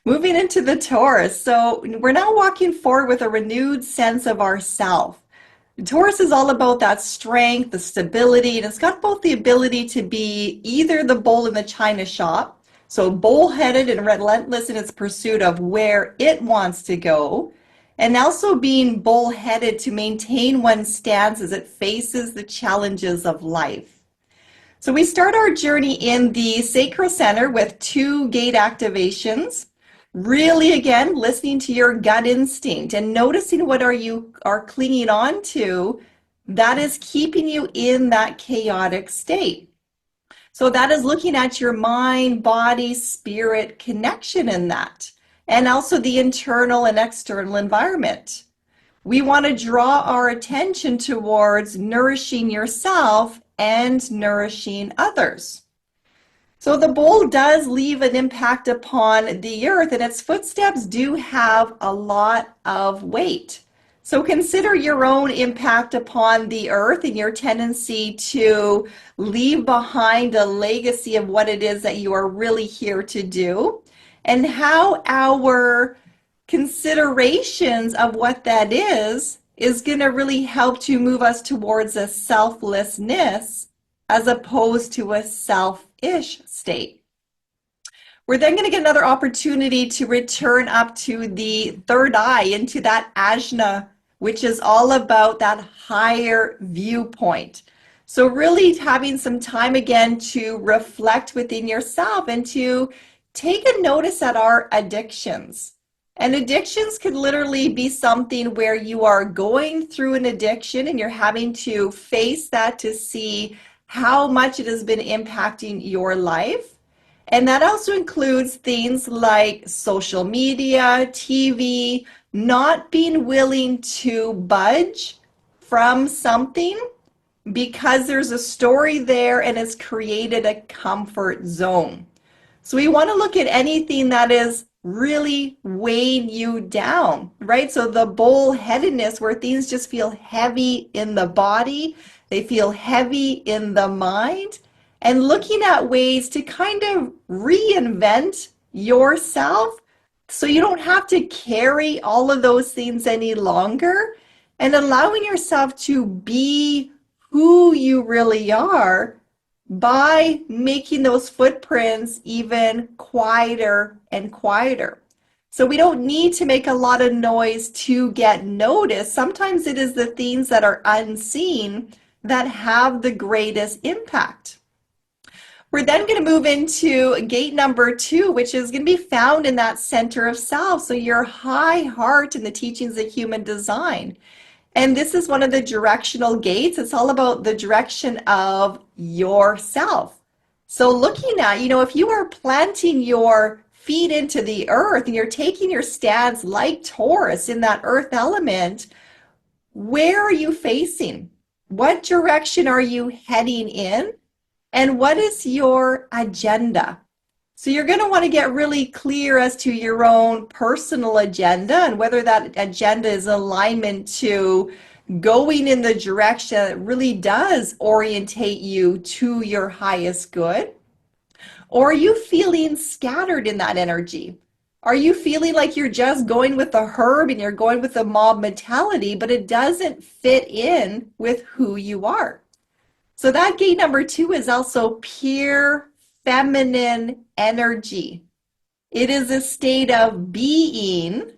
Moving into the Taurus. So we're now walking forward with a renewed sense of ourself. Taurus is all about that strength, the stability, and it's got both the ability to be either the bull in the china shop, so bullheaded and relentless in its pursuit of where it wants to go, and also being bullheaded to maintain one's stance as it faces the challenges of life. So we start our journey in the sacral center with two gate activations. Really, again, listening to your gut instinct and noticing what are clinging on to that is keeping you in that chaotic state. So that is looking at your mind, body, spirit connection in that, and also the internal and external environment. We want to draw our attention towards nourishing yourself and nourishing others. So the bull does leave an impact upon the earth, and its footsteps do have a lot of weight. So consider your own impact upon the earth and your tendency to leave behind a legacy of what it is that you are really here to do, and how our considerations of what that is going to really help to move us towards a selflessness as opposed to a selfish state. We're then going to get another opportunity to return up to the third eye, into that ajna, which is all about that higher viewpoint. So really having some time again to reflect within yourself and to take a notice at our addictions. And addictions could literally be something where you are going through an addiction and you're having to face that to see how much it has been impacting your life. And that also includes things like social media, TV, not being willing to budge from something because there's a story there and it's created a comfort zone. So we want to look at anything that is really weighing you down, right? So the bullheadedness, where things just feel heavy in the body, they feel heavy in the mind, and looking at ways to kind of reinvent yourself so you don't have to carry all of those things any longer, and allowing yourself to be who you really are by making those footprints even quieter and quieter. So we don't need to make a lot of noise to get noticed. Sometimes it is the things that are unseen that have the greatest impact. We're then going to move into gate number 2, which is going to be found in that center of self. So your high heart in the teachings of human design. And this is one of the directional gates. It's all about the direction of yourself. So looking at, if you are planting your feet into the earth and you're taking your stance like Taurus in that earth element, where are you facing? What direction are you heading in? And what is your agenda? So you're going to want to get really clear as to your own personal agenda and whether that agenda is alignment to going in the direction that really does orientate you to your highest good. Or are you feeling scattered in that energy? Are you feeling like you're just going with the herd and you're going with the mob mentality, but it doesn't fit in with who you are? So that gate number 2 is also pure feminine energy. It is a state of being,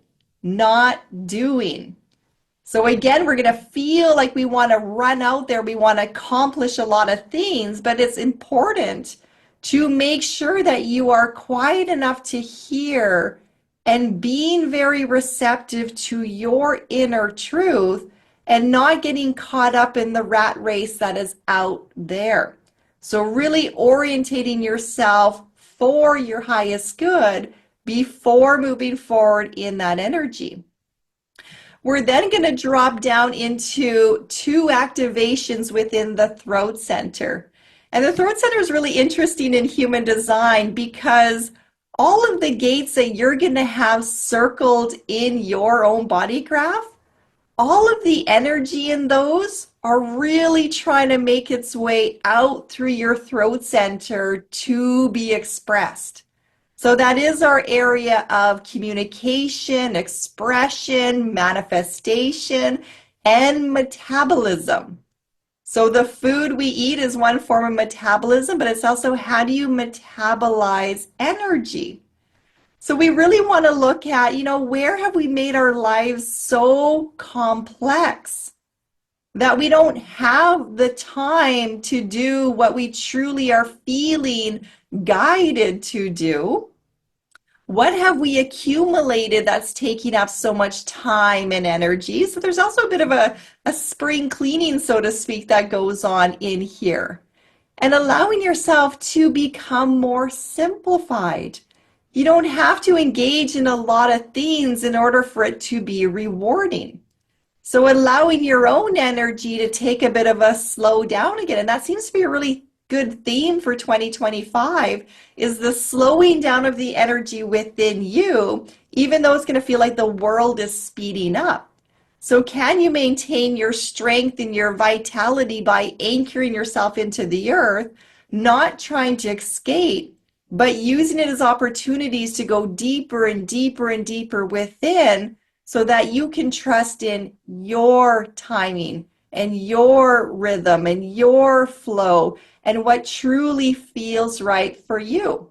not doing. So again, we're going to feel like we want to run out there, we want to accomplish a lot of things, but it's important to make sure that you are quiet enough to hear and being very receptive to your inner truth and not getting caught up in the rat race that is out there. So really orientating yourself for your highest good before moving forward in that energy. We're then going to drop down into 2 activations within the throat center. And the throat center is really interesting in human design because all of the gates that you're going to have circled in your own body graph, all of the energy in those are really trying to make its way out through your throat center to be expressed. So that is our area of communication, expression, manifestation, and metabolism. So the food we eat is one form of metabolism, but it's also how do you metabolize energy? So we really want to look at, where have we made our lives so complex that we don't have the time to do what we truly are feeling guided to do? What have we accumulated that's taking up so much time and energy? So there's also a bit of a spring cleaning, so to speak, that goes on in here. And allowing yourself to become more simplified. You don't have to engage in a lot of things in order for it to be rewarding. So allowing your own energy to take a bit of a slow down again, and that seems to be a really good theme for 2025, is the slowing down of the energy within you, even though it's going to feel like the world is speeding up. So can you maintain your strength and your vitality by anchoring yourself into the earth, not trying to escape, but using it as opportunities to go deeper and deeper and deeper within, so that you can trust in your timing and your rhythm and your flow and what truly feels right for you.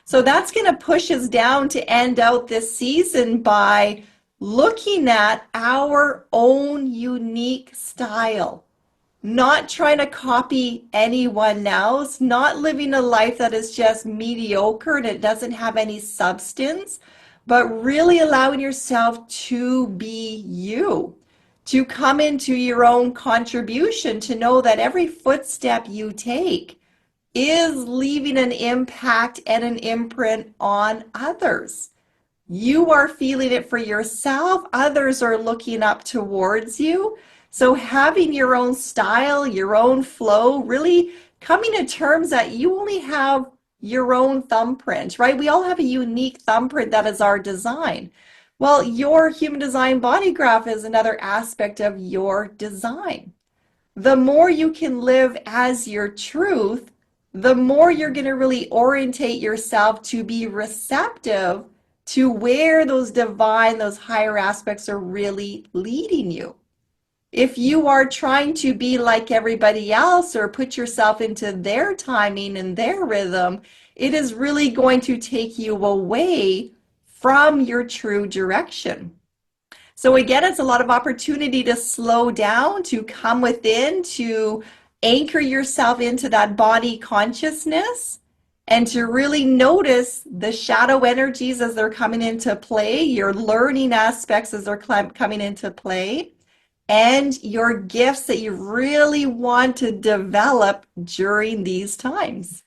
So that's going to push us down to end out this season by looking at our own unique style, not trying to copy anyone else, not living a life that is just mediocre and it doesn't have any substance, but really allowing yourself to be you, to come into your own contribution, to know that every footstep you take is leaving an impact and an imprint on others. You are feeling it for yourself. Others are looking up towards you. So having your own style, your own flow, really coming to terms that you only have your own thumbprint, right? We all have a unique thumbprint that is our design. Well, your human design body graph is another aspect of your design. The more you can live as your truth, the more you're going to really orientate yourself to be receptive to where those divine, those higher aspects are really leading you. If you are trying to be like everybody else or put yourself into their timing and their rhythm, it is really going to take you away from your true direction. So again, it's a lot of opportunity to slow down, to come within, to anchor yourself into that body consciousness, and to really notice the shadow energies as they're coming into play, your learning aspects as they're coming into play, and your gifts that you really want to develop during these times.